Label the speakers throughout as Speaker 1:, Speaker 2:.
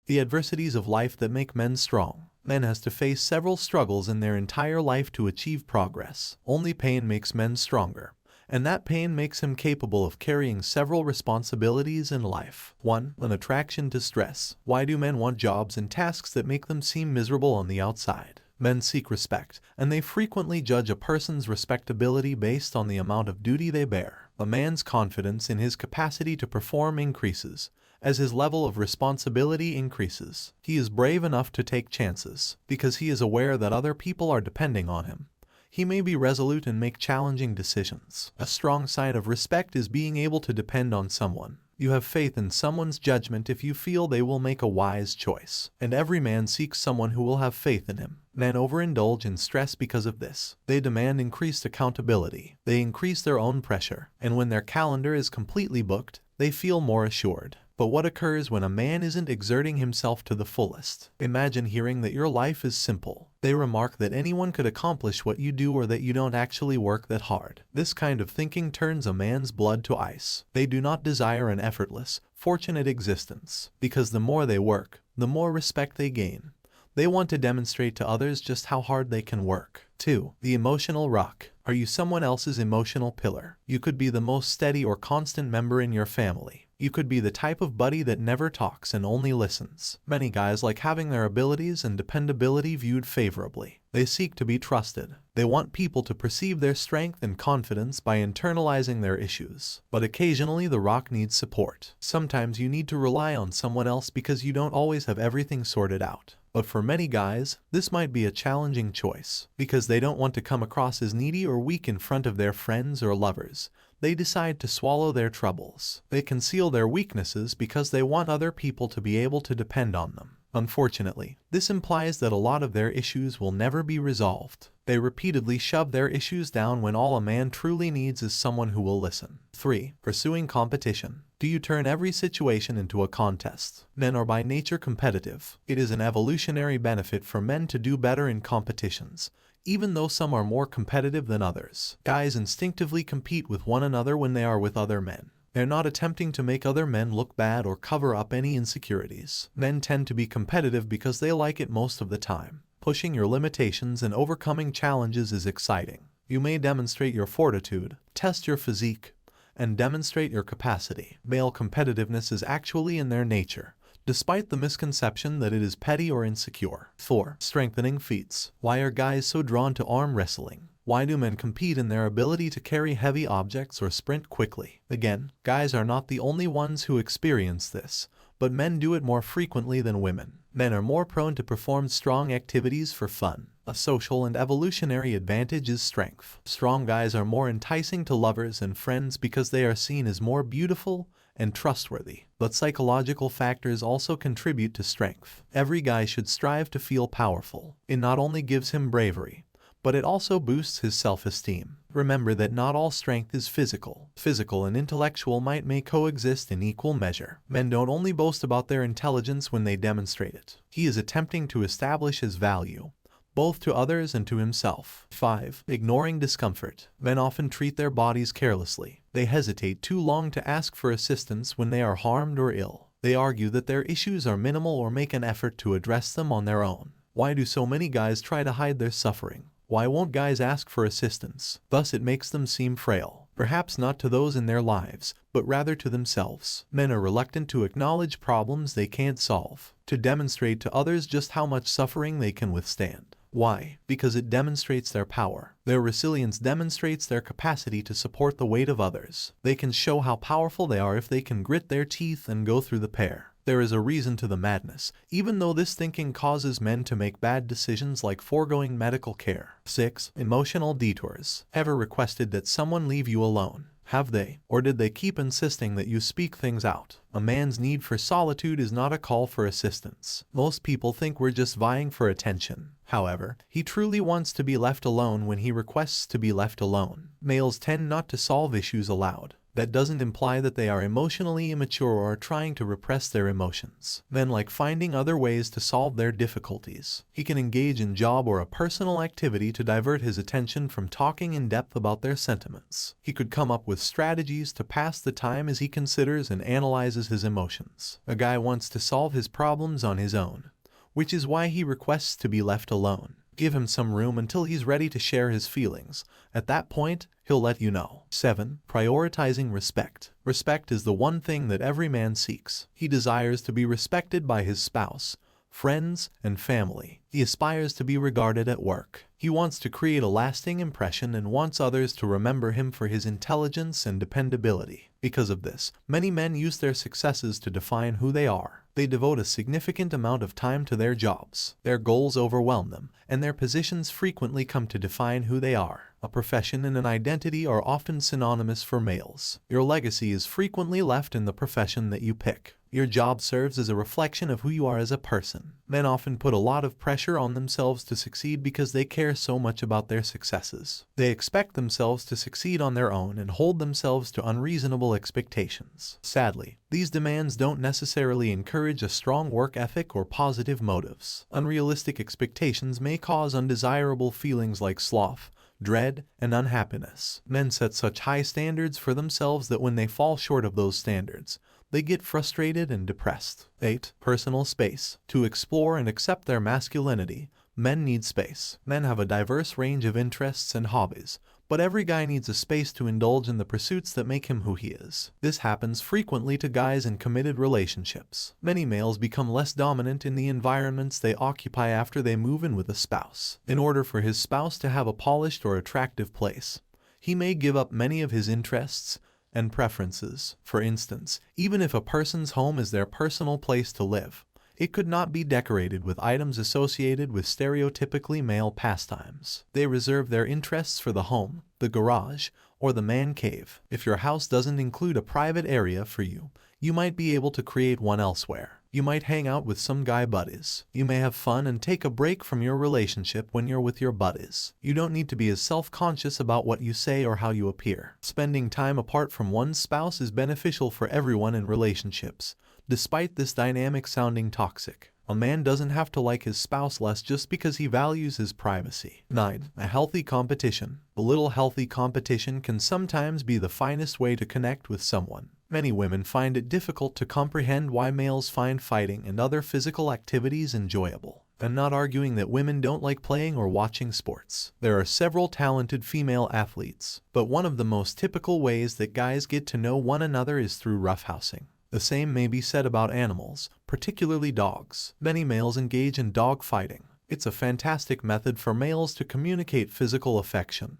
Speaker 1: The adversities of life that make men strong. Men has to face several struggles in their entire life to achieve progress. Only pain makes men stronger, and that pain makes him capable of carrying several responsibilities in life. 1. An attraction to stress. Why do men want jobs and tasks that make them seem miserable on the outside? Men seek respect, and they frequently judge a person's respectability based on the amount of duty they bear. A man's confidence in his capacity to perform increases as his level of responsibility increases. He is brave enough to take chances because he is aware that other people are depending on him. He may be resolute and make challenging decisions. A strong sign of respect is being able to depend on someone. You have faith in someone's judgment if you feel they will make a wise choice. And every man seeks someone who will have faith in him. Men overindulge in stress because of this. They demand increased accountability. They increase their own pressure. And when their calendar is completely booked, they feel more assured. But what occurs when a man isn't exerting himself to the fullest? Imagine hearing that your life is simple. They remark that anyone could accomplish what you do or that you don't actually work that hard. This kind of thinking turns a man's blood to ice. They do not desire an effortless, fortunate existence, because the more they work, the more respect they gain. They want to demonstrate to others just how hard they can work. 2. The emotional rock. Are you someone else's emotional pillar? You could be the most steady or constant member in your family. You could be the type of buddy that never talks and only listens. Many guys like having their abilities and dependability viewed favorably. They seek to be trusted. They want people to perceive their strength and confidence by internalizing their issues. But occasionally the rock needs support. Sometimes you need to rely on someone else because you don't always have everything sorted out. But for many guys, this might be a challenging choice. Because they don't want to come across as needy or weak in front of their friends or lovers, they decide to swallow their troubles. They conceal their weaknesses because they want other people to be able to depend on them. Unfortunately, this implies that a lot of their issues will never be resolved. They repeatedly shove their issues down when all a man truly needs is someone who will listen. 3. Pursuing competition. Do you turn every situation into a contest? Men are by nature competitive. It is an evolutionary benefit for men to do better in competitions, even though some are more competitive than others. Guys instinctively compete with one another when they are with other men. They're not attempting to make other men look bad or cover up any insecurities. Men tend to be competitive because they like it most of the time. Pushing your limitations and overcoming challenges is exciting. You may demonstrate your fortitude, test your physique, and demonstrate your capacity. Male competitiveness is actually in their nature, despite the misconception that it is petty or insecure. 4. Strengthening feats. Why are guys so drawn to arm wrestling? Why do men compete in their ability to carry heavy objects or sprint quickly? Again, guys are not the only ones who experience this, but men do it more frequently than women. Men are more prone to perform strong activities for fun. A social and evolutionary advantage is strength. Strong guys are more enticing to lovers and friends because they are seen as more beautiful and trustworthy. But psychological factors also contribute to strength. Every guy should strive to feel powerful. It not only gives him bravery, but it also boosts his self-esteem. Remember that not all strength is physical. Physical and intellectual might may coexist in equal measure. Men don't only boast about their intelligence when they demonstrate it. He is attempting to establish his value, both to others and to himself. 5. Ignoring discomfort. Men often treat their bodies carelessly. They hesitate too long to ask for assistance when they are harmed or ill. They argue that their issues are minimal or make an effort to address them on their own. Why do so many guys try to hide their suffering? Why won't guys ask for assistance? Thus it makes them seem frail. Perhaps not to those in their lives, but rather to themselves. Men are reluctant to acknowledge problems they can't solve, to demonstrate to others just how much suffering they can withstand. Why? Because it demonstrates their power. Their resilience demonstrates their capacity to support the weight of others. They can show how powerful they are if they can grit their teeth and go through the pear. There is a reason to the madness, even though this thinking causes men to make bad decisions like foregoing medical care. 6. Emotional detours. Ever requested that someone leave you alone? Have they? Or did they keep insisting that you speak things out? A man's need for solitude is not a call for assistance. Most people think we're just vying for attention. However, he truly wants to be left alone when he requests to be left alone. Males tend not to solve issues aloud. That doesn't imply that they are emotionally immature or are trying to repress their emotions. Men like finding other ways to solve their difficulties. He can engage in job or a personal activity to divert his attention from talking in depth about their sentiments. He could come up with strategies to pass the time as he considers and analyzes his emotions. A guy wants to solve his problems on his own, which is why he requests to be left alone. Give him some room until he's ready to share his feelings. At that point, he'll let you know. 7. Prioritizing respect. Respect is the one thing that every man seeks. He desires to be respected by his spouse, friends, and family. He aspires to be regarded at work. He wants to create a lasting impression and wants others to remember him for his intelligence and dependability. Because of this, many men use their successes to define who they are. They devote a significant amount of time to their jobs. Their goals overwhelm them, and their positions frequently come to define who they are. A profession and an identity are often synonymous for males. Your legacy is frequently left in the profession that you pick. Your job serves as a reflection of who you are as a person. Men often put a lot of pressure on themselves to succeed because they care so much about their successes. They expect themselves to succeed on their own and hold themselves to unreasonable expectations. Sadly, these demands don't necessarily encourage a strong work ethic or positive motives. Unrealistic expectations may cause undesirable feelings like sloth, dread, and unhappiness. Men set such high standards for themselves that when they fall short of those standards, they get frustrated and depressed. 8. Personal space. To explore and accept their masculinity, men need space. Men have a diverse range of interests and hobbies, but every guy needs a space to indulge in the pursuits that make him who he is. This happens frequently to guys in committed relationships. Many males become less dominant in the environments they occupy after they move in with a spouse. In order for his spouse to have a polished or attractive place, he may give up many of his interests and preferences. For instance, even if a person's home is their personal place to live, it could not be decorated with items associated with stereotypically male pastimes. They reserve their interests for the home, the garage, or the man cave. If your house doesn't include a private area for you, you might be able to create one elsewhere. You might hang out with some guy buddies. You may have fun and take a break from your relationship when you're with your buddies. You don't need to be as self-conscious about what you say or how you appear. Spending time apart from one's spouse is beneficial for everyone in relationships, despite this dynamic sounding toxic. A man doesn't have to like his spouse less just because he values his privacy. 9. A healthy competition. A little healthy competition can sometimes be the finest way to connect with someone. Many women find it difficult to comprehend why males find fighting and other physical activities enjoyable. I'm not arguing that women don't like playing or watching sports. There are several talented female athletes, but one of the most typical ways that guys get to know one another is through roughhousing. The same may be said about animals, particularly dogs. Many males engage in dog fighting. It's a fantastic method for males to communicate physical affection.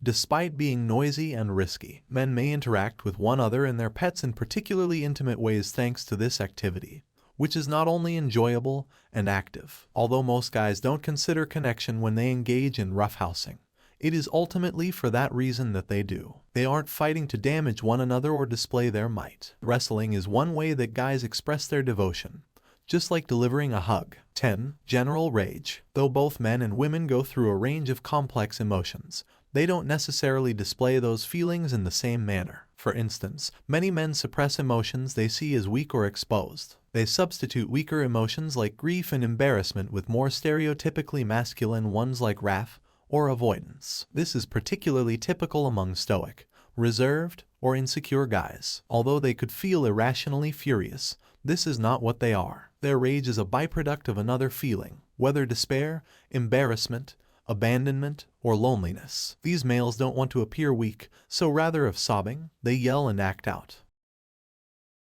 Speaker 1: Despite being noisy and risky, men may interact with one another and their pets in particularly intimate ways thanks to this activity, which is not only enjoyable and active. Although most guys don't consider connection when they engage in roughhousing, it is ultimately for that reason that they do. They aren't fighting to damage one another or display their might. Wrestling is one way that guys express their devotion, just like delivering a hug. 10. General rage. Though both men and women go through a range of complex emotions, they don't necessarily display those feelings in the same manner. For instance, many men suppress emotions they see as weak or exposed. They substitute weaker emotions like grief and embarrassment with more stereotypically masculine ones like wrath or avoidance. This is particularly typical among stoic, reserved, or insecure guys. Although they could feel irrationally furious, this is not what they are. Their rage is a byproduct of another feeling, whether despair, embarrassment, abandonment, or loneliness. These males don't want to appear weak, so rather of sobbing, they yell and act out.